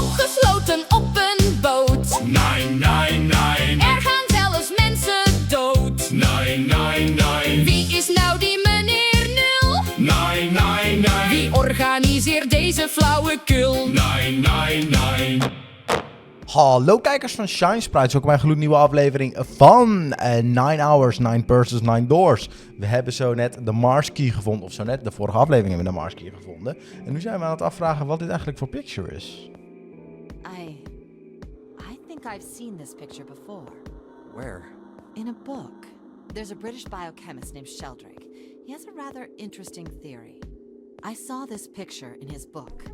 Opgesloten op een boot. Nee, nee, nee. Er gaan zelfs mensen dood. Nee, nee, nee. Wie is nou die meneer Nul? Nee, nee, nee. Wie organiseert deze flauwekul? Nee, nee, nee. Hallo kijkers van ShineSprites, welkom bij een gloednieuwe aflevering van 9 Hours, 9 Persons, 9 Doors. We hebben zo net de Mars Key gevonden, of zo net, de vorige aflevering hebben we de Mars Key gevonden. En nu zijn we aan het afvragen wat dit eigenlijk voor picture is. I think I've seen this picture before. Where? In a book. There's a British biochemist named Sheldrake. He has a rather interesting theory. I saw this picture in his book.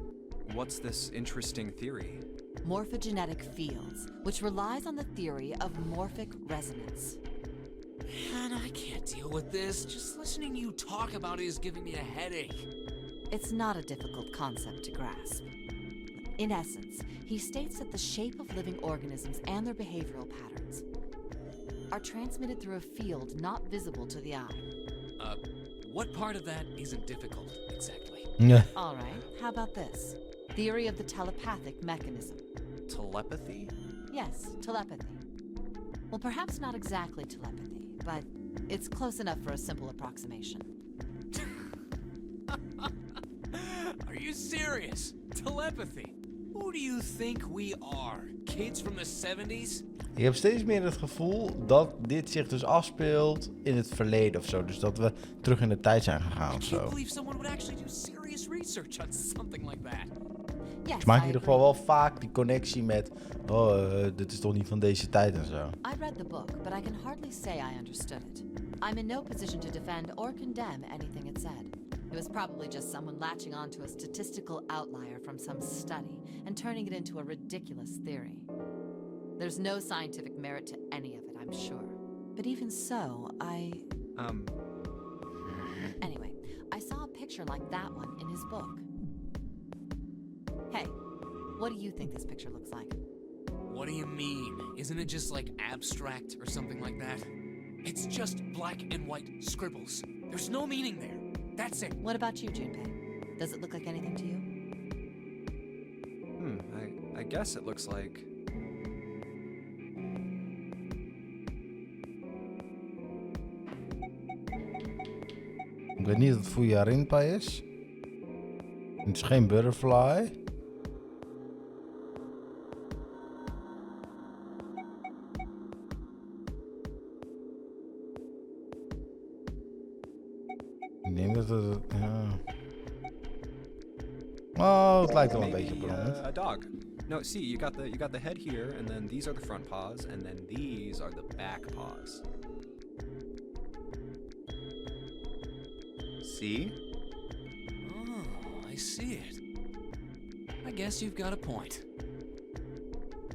What's this interesting theory? Morphogenetic fields, which relies on the theory of morphic resonance. Man, I can't deal with this. Just listening to you talk about it is giving me a headache. It's not a difficult concept to grasp. In essence, he states that the shape of living organisms and their behavioral patterns are transmitted through a field not visible to the eye. What part of that isn't difficult, exactly? All right, how about this? Theory of the telepathic mechanism. Telepathy? Yes, telepathy. Well, perhaps not exactly telepathy, but it's close enough for a simple approximation. Are you serious? Telepathy? Who do you think we are? Kids from the 70s? Ik heb steeds meer het gevoel dat dit zich dus afspeelt in het verleden of zo. Dus dat we terug in de tijd zijn gegaan of I can't zo. believe someone would actually do serious research on something like that. Yes, Ik maak in I ieder geval agree. wel vaak die connectie met, dit is toch niet van deze tijd en zo. I read the book, but I can hardly say I understood it. I'm in no position to defend or condemn anything it said. It was probably just someone latching onto a statistical outlier from some study and turning it into a ridiculous theory. There's no scientific merit to any of it, I'm sure. But even so, Anyway, I saw a picture like that one in his book. Hey, what do you think this picture looks like? What do you mean? Isn't it just like abstract or something like that? It's just black and white scribbles. There's no meaning there. That's it. What about you, Junpei? Does it look like anything to you? I guess it looks like... Ik weet niet of het Fuyarinpa is. Het is geen butterfly. Ik denk dat het... Ja. Oh, het lijkt wel een beetje op een hond. a dog. No, see, you got the head here, and then these are the front paws, and then these are the back paws. See? Oh, I see it. I guess you've got a point.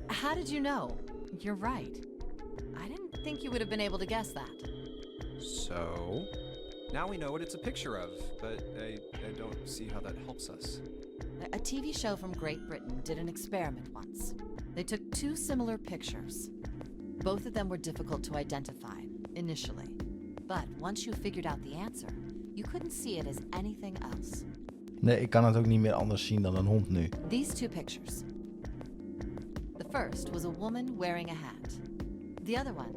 How did you know? You're right. I didn't think you would have been able to guess that. So, now we know what it's a picture of, but I don't see how that helps us. A TV show from Great Britain did an experiment once. They took two similar pictures. Both of them were difficult to identify, initially. But once you figured out the answer, you couldn't see it as anything else. Nee, ik kan het ook niet meer anders zien dan een hond nu. These two pictures. The first was a woman wearing a hat. The other one,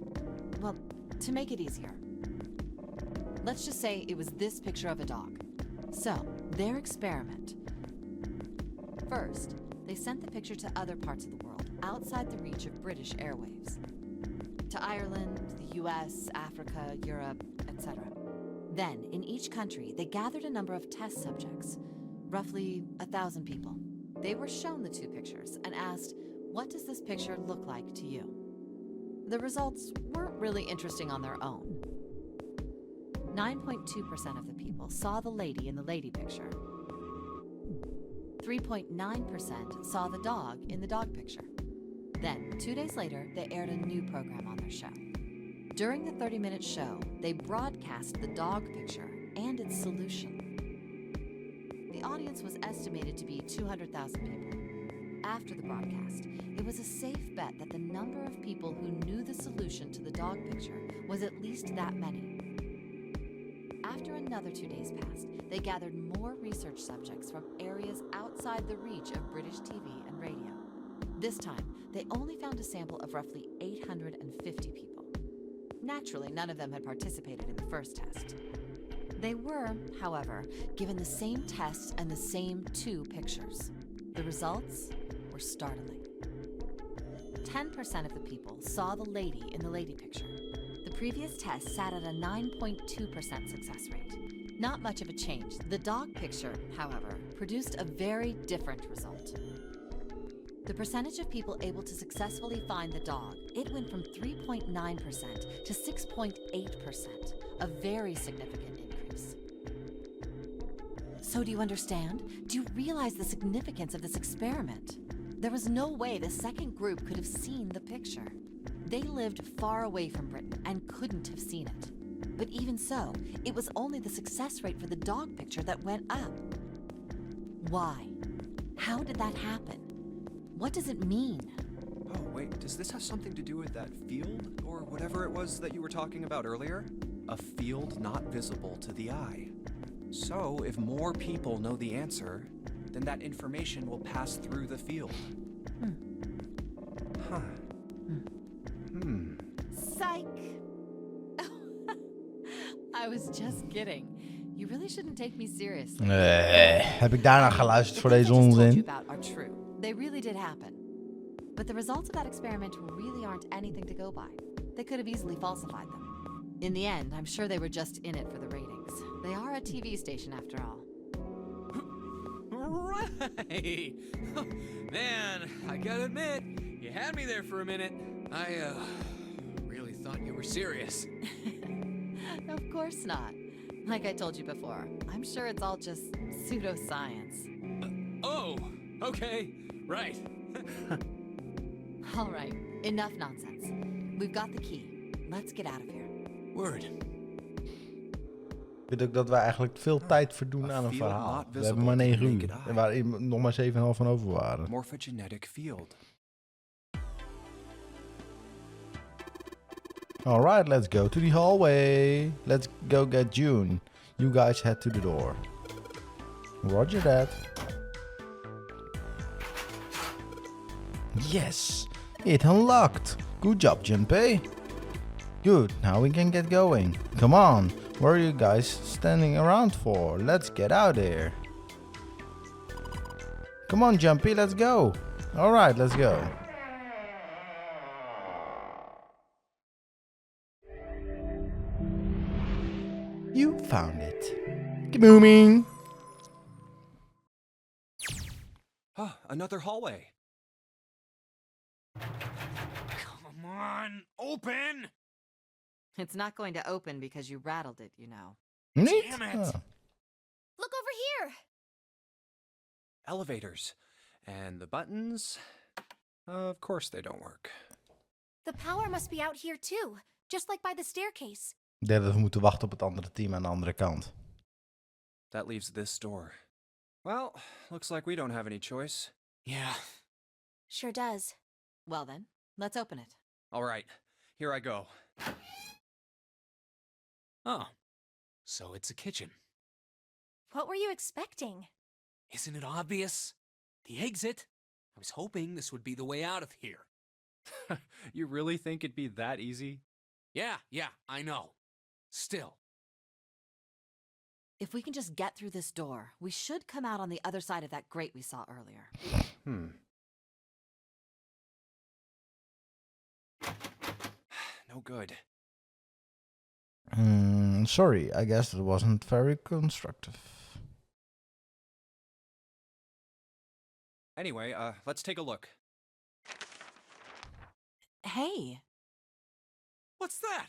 well, to make it easier, let's just say it was this picture of a dog. So, their experiment. First, they sent the picture to other parts of the world, outside the reach of British airwaves. To Ireland, the US, Africa, Europe, etc. Then, in each country, they gathered a number of test subjects, roughly 1,000 people. They were shown the two pictures and asked, what does this picture look like to you? The results weren't really interesting on their own. 9.2% of the people saw the lady in the lady picture. 3.9% saw the dog in the dog picture. Then, 2 days later, they aired a new program on their show. During the 30-minute show, they broadcast the dog picture and its solution. The audience was estimated to be 200,000 people. After the broadcast, it was a safe bet that the number of people who knew the solution to the dog picture was at least that many. After another another 2 days passed, they gathered more research subjects from areas outside the reach of British TV and radio. This time, they only found a sample of roughly 850 people. Naturally, none of them had participated in the first test. They were, however, given the same test and the same 2 pictures. The results were startling. 10% of the people saw the lady in the lady picture. The previous test sat at a 9.2% success rate. Not much of a change. The dog picture, however, produced a very different result. The percentage of people able to successfully find the dog, it went from 3.9% to 6.8%, a very significant increase. So do you understand? Do you realize the significance of this experiment? There was no way the second group could have seen the picture. They lived far away from Britain and couldn't have seen it. But even so, it was only the success rate for the dog picture that went up. Why? How did that happen? What does it mean? Oh, wait, does this have something to do with that field? Or whatever it was that you were talking about earlier? A field not visible to the eye. So, if more people know the answer, then that information will pass through the field. Huh. Psych! I was just kidding. You really shouldn't take me seriously. Heb ik daarna geluisterd The voor things deze I just told you onzin? about are true. They really did happen. But the results of that experiment really aren't anything to go by. They could have easily falsified them. In the end, I'm sure they were just in it for the ratings. They are a TV station after all. Right. Man, I gotta admit, you had me there for a minute. I really thought you were serious. Of course not. Like I told you before, I'm sure it's all just pseudoscience. Oh, okay, right. All right, enough nonsense. We've got the key. Let's get out of here. Word. Ik weet ook dat wij eigenlijk veel tijd verdoen aan een field verhaal. not We hebben maar visible 9 to uur. naked eye. En waar nog maar 7,5 van over waren. Morphogenetic field. Alright, let's go to the hallway. Let's go get June. You guys head to the door. Roger that. Yes, it unlocked. Good job, Junpei. Good, now we can get going. Come on, what are you guys standing around for? Let's get out here. Come on, Jumpy, let's go. Alright, let's go. You found it. Kabooming! Ah, another hallway. Come on, open! It's not going to open because you rattled it, you know. Neat. Damn it. Oh. Look over here. Elevators. And the buttons? Of course they don't work. The power must be out here too, just like by the staircase. Ik denk dat we moeten wachten op het andere team aan de andere kant. That leaves this door. Well, looks like we don't have any choice. Yeah. Sure does. Well then, let's open it. All right, here I go. Oh, so it's a kitchen. What were you expecting? Isn't it obvious? The exit. I was hoping this would be the way out of here. You really think it'd be that easy? Yeah, I know. Still. If we can just get through this door, we should come out on the other side of that grate we saw earlier. No good. Sorry, I guess it wasn't very constructive. Anyway, let's take a look. Hey, What's that?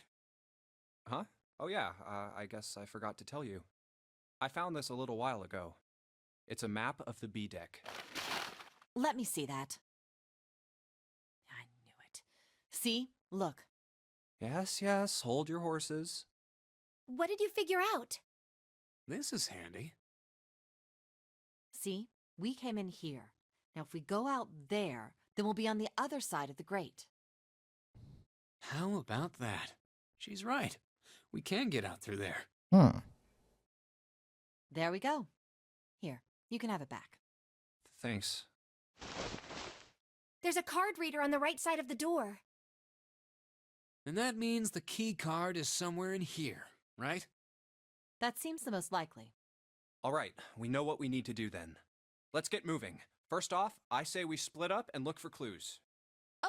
Huh? Oh yeah, I guess I forgot to tell you. I found this a little while ago. It's a map of the B deck. let me see that. I knew it. See? Look. Yes, hold your horses. What did you figure out? This is handy. See? We came in here. Now if we go out there, then we'll be on the other side of the grate. How about that? She's right. We can get out through there. There we go. Here, you can have it back. Thanks. There's a card reader on the right side of the door. And that means the key card is somewhere in here, right? That seems the most likely. All right, we know what we need to do then. Let's get moving. First off, I say we split up and look for clues.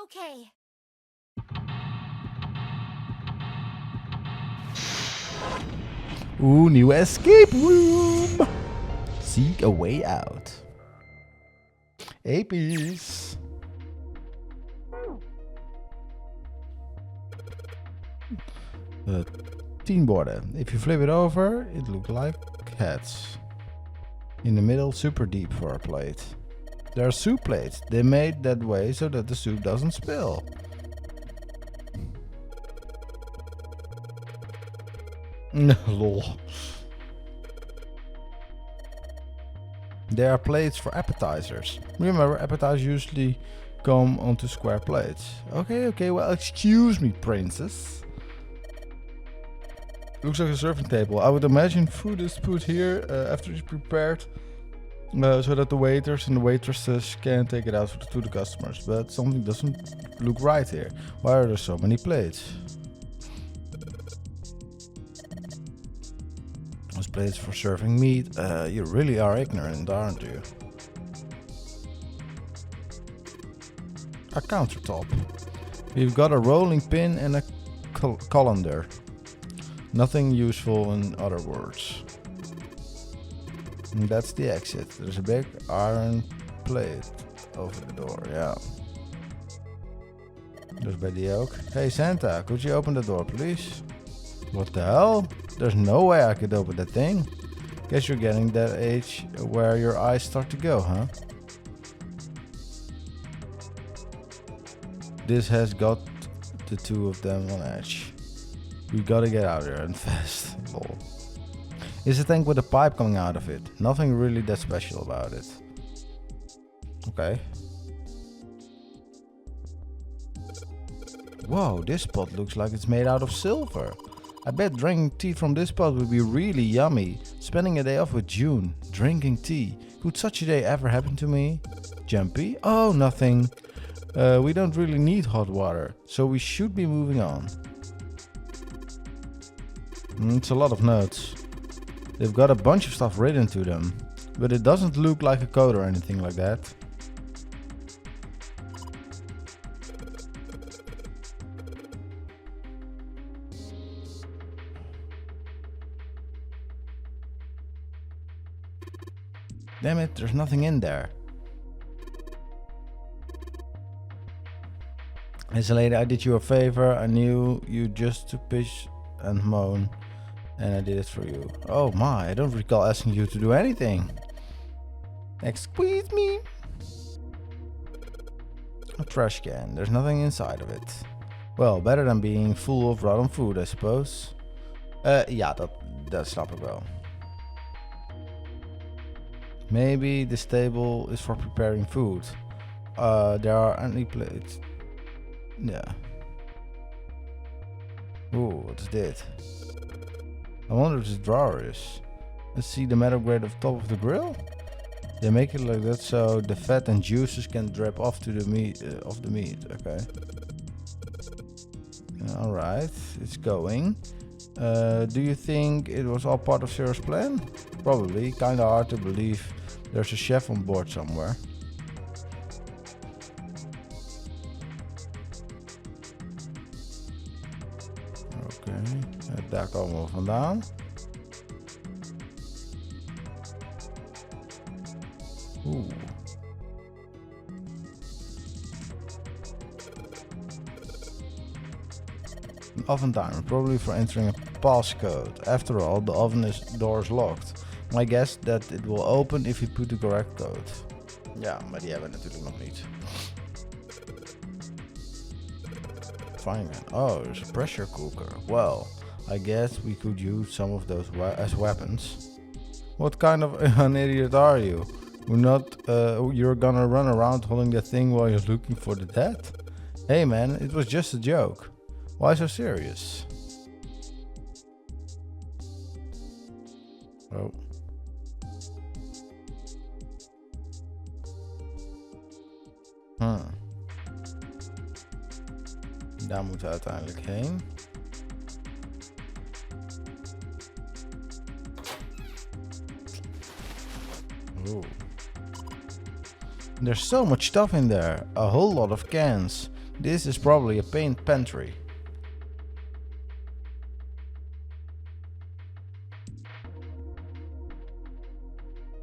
Okay. Ooh, new escape room. Seek a way out. Apies. Teen borden. If you flip it over, it looks like heads. In the middle, super deep for a plate. There are soup plates. They made that way so that the soup doesn't spill. Lol. There are plates for appetizers. Remember, appetizers usually come onto square plates. Okay, well, excuse me, princess. Looks like a serving table. I would imagine food is put here after it's prepared, so that the waiters and the waitresses can take it out to the customers. But something doesn't look right here. Why are there so many plates? Those plates for serving meat. You really are ignorant, aren't you? A countertop. We've got a rolling pin and a colander. Nothing useful in other words. And that's the exit. There's a big iron plate over the door, yeah. There's by the oak. Hey Santa, could you open the door please? What the hell? There's no way I could open that thing. Guess you're getting that age where your eyes start to go, huh? This has got the two of them on edge. We gotta get out of here and fast. Lol. Is a tank with a pipe coming out of it. Nothing really that special about it. Okay. Whoa, this pot looks like it's made out of silver. I bet drinking tea from this pot would be really yummy. Spending a day off with June. Drinking tea. Could such a day ever happen to me? Jumpy? Oh, nothing. We don't really need hot water, so we should be moving on. It's a lot of notes. They've got a bunch of stuff written to them, but it doesn't look like a code or anything like that. Damn it, there's nothing in there. As a lady, I did you a favor. I knew you just to pitch and moan, and I did it for you. Oh my, I don't recall asking you to do anything. Excuse me. A trash can. There's nothing inside of it. Well, better than being full of rotten food, I suppose. Ja, dat snap ik wel. Maybe this table is for preparing food. There are only plates. Yeah. Ooh, what is this? I wonder what this drawer is. Let's see the metal grate of top of the grill. They make it like that so the fat and juices can drip off to the meat. Okay. All right, it's going. Do you think it was all part of Sarah's plan? Probably. Kinda hard to believe there's a chef on board somewhere. Oké, daar komen we vandaan. Oeh. An oven timer, probably for entering a passcode. After all, the oven door is locked. My guess that it will open if you put the correct code. Ja, maar die hebben we natuurlijk nog niet. Fine. Oh, there's a pressure cooker. Well, I guess we could use some of those as weapons. What kind of an idiot are you? You're gonna run around holding that thing while you're looking for the dead? Hey man, it was just a joke. Why so serious? Oh. Daar moeten we uiteindelijk heen. Ooh. There's so much stuff in there. A whole lot of cans. This is probably a paint pantry.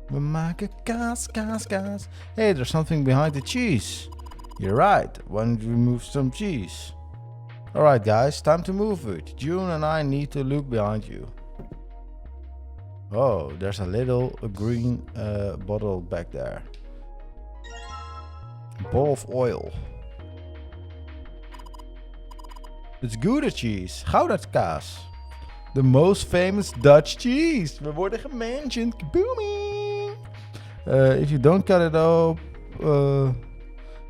We maken kaas, kaas, kaas. Hey, there's something behind the cheese. You're right. Why don't we move some cheese? Alright guys, time to move it. June and I need to look behind you. Oh, there's a little green bottle back there. Ball of oil. It's Gouda cheese. Gehouden Kaas. The most famous Dutch cheese. We worden gementioned. Booming. If you don't cut it up,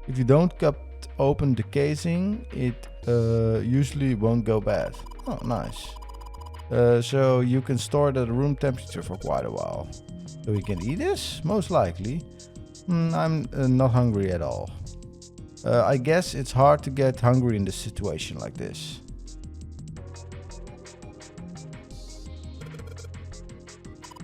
if you don't cut open the casing, it usually won't go bad. Oh, nice. So you can store it at room temperature for quite a while. So we can eat this? Most likely. I'm not hungry at all. I guess it's hard to get hungry in this situation like this.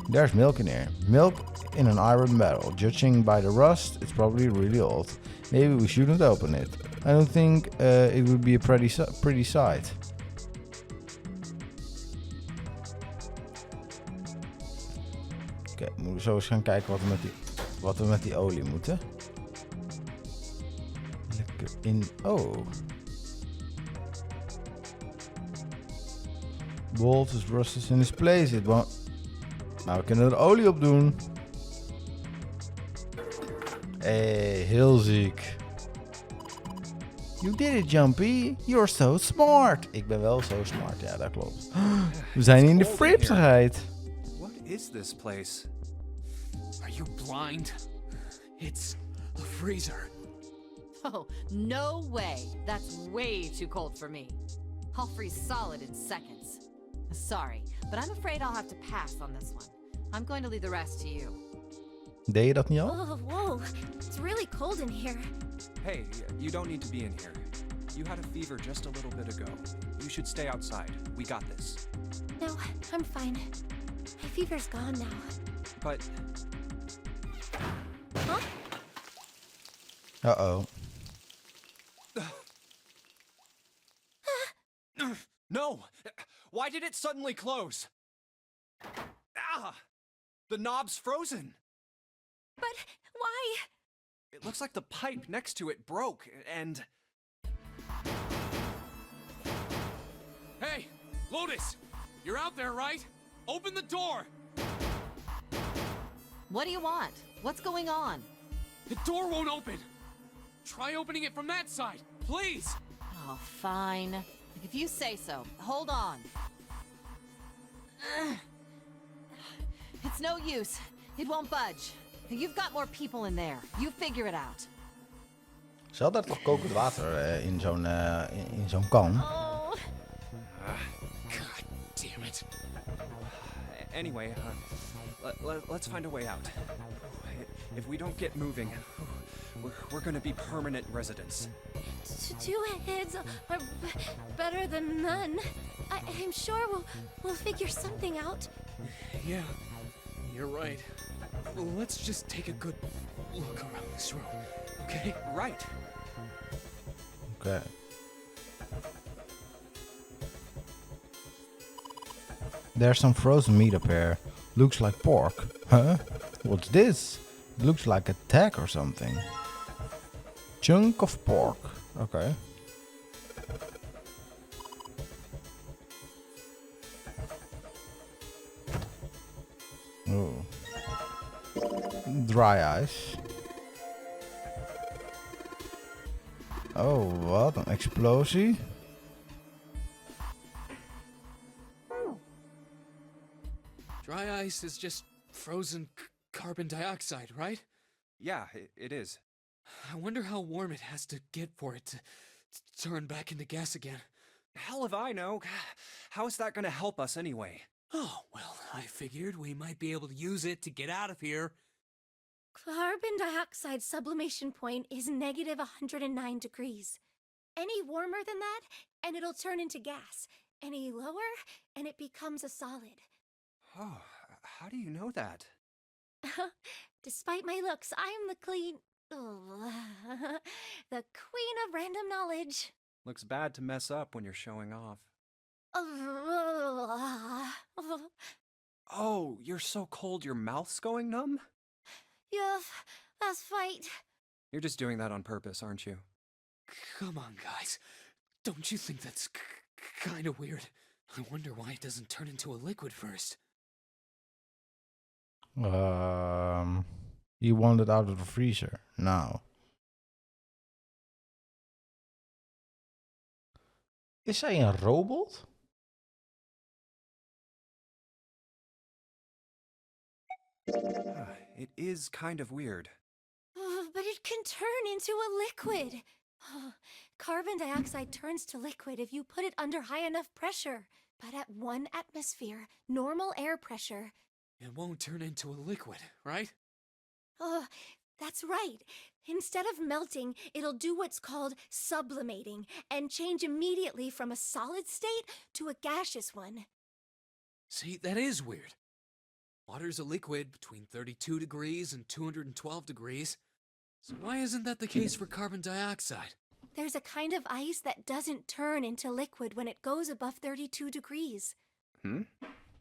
There's milk in here. Milk in an iron barrel. Judging by the rust, it's probably really old. Maybe we shouldn't open it. I don't think it would be a pretty sight. Oké, moeten we zo eens gaan kijken wat we met die olie moeten. Lekker in... Oh. Bolt is rusted in its place. It won't... Nou, we kunnen er olie op doen. Hey, heel ziek. You did it, Jumpy. You're so smart. Ik ben wel zo smart, ja, dat klopt. We zijn in de fripsigheid. What is this place? Are you blind? It's a freezer. Oh, no way. That's way too cold for me. I'll freeze solid in seconds. Sorry, but I'm afraid I'll have to pass on this one. I'm going to leave the rest to you. Deed je dat niet al? Oh, whoa. It's really cold in here. Hey, you don't need to be in here. You had a fever just a little bit ago. You should stay outside. We got this. No, I'm fine. My fever's gone now. But Huh? Uh-oh. no! Why did it suddenly close? Ah! The knob's frozen. But why? It looks like the pipe next to it broke, and... Hey, Lotus! You're out there, right? Open the door! What do you want? What's going on? The door won't open! Try opening it from that side, please! Oh, fine. If you say so. Hold on. It's no use. It won't budge. You've got more people in there. You figure it out. Ze had daar toch kokend water in zo'n kan? Oh. God damn it. Anyway, let's find a way out. If we don't get moving, we're gonna be permanent residents. Two heads are better than none. I'm sure we'll figure something out. Yeah, you're right. Well, let's just take a good look around this room, okay? Right. Okay. There's some frozen meat up here. Looks like pork. Huh? What's this? It looks like a tag or something. Chunk of pork. Okay. Oh. Dry ice. Oh, wat een explosie. Dry ice is just frozen carbon dioxide, right? Yeah, it is. I wonder how warm it has to get for it to turn back into gas again. Hell if I know. How is that gonna help us anyway? Oh, well, I figured we might be able to use it to get out of here. Carbon dioxide sublimation point is negative 109 degrees. Any warmer than that, and it'll turn into gas. Any lower, and it becomes a solid. Oh, how do you know that? Despite my looks, I'm the the queen of random knowledge. Looks bad to mess up when you're showing off. Oh, you're so cold your mouth's going numb? Yeah, that's right. You're just doing that on purpose, aren't you? Come on, guys. Don't you think that's kind of weird? I wonder why it doesn't turn into a liquid first. You want it out of the freezer now. Is zij een robot? It is kind of weird. But it can turn into a liquid. Carbon dioxide turns to liquid if you put it under high enough pressure. But at 1 atmosphere, normal air pressure. It won't turn into a liquid, right? That's right. Instead of melting, it'll do what's called sublimating and change immediately from a solid state to a gaseous one. See, that is weird. Water's a liquid between 32 degrees and 212 degrees. So why isn't that the case for carbon dioxide? There's a kind of ice that doesn't turn into liquid when it goes above 32 degrees.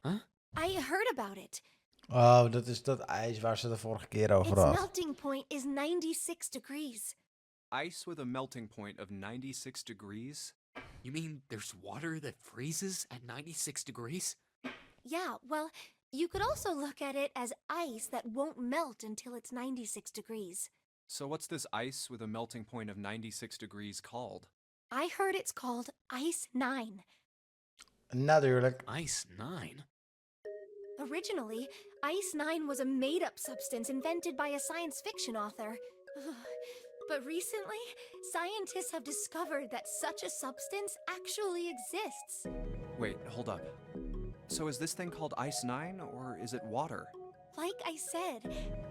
Huh? I heard about it. Oh, dat is dat ijs waar ze de vorige keer over Its had. melting point is 96 degrees. Ice with a melting point of 96 degrees? You mean there's water that freezes at 96 degrees? Yeah, well, you could also look at it as ice that won't melt until it's 96 degrees. So what's this ice with a melting point of 96 degrees called? I heard it's called Ice 9. Natuurlijk. Ice 9? Originally, Ice 9 was a made-up substance invented by a science fiction author. But recently, scientists have discovered that such a substance actually exists. Wait, hold up. So is this thing called Ice 9, or is it water? Like I said,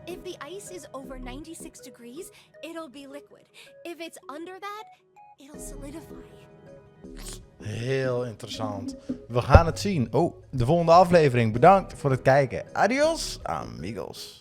if the ice is over 96 degrees, it'll be liquid. If it's under that, it'll solidify. Heel interessant. We gaan het zien. Oh, de volgende aflevering. Bedankt voor het kijken. Adios, amigos.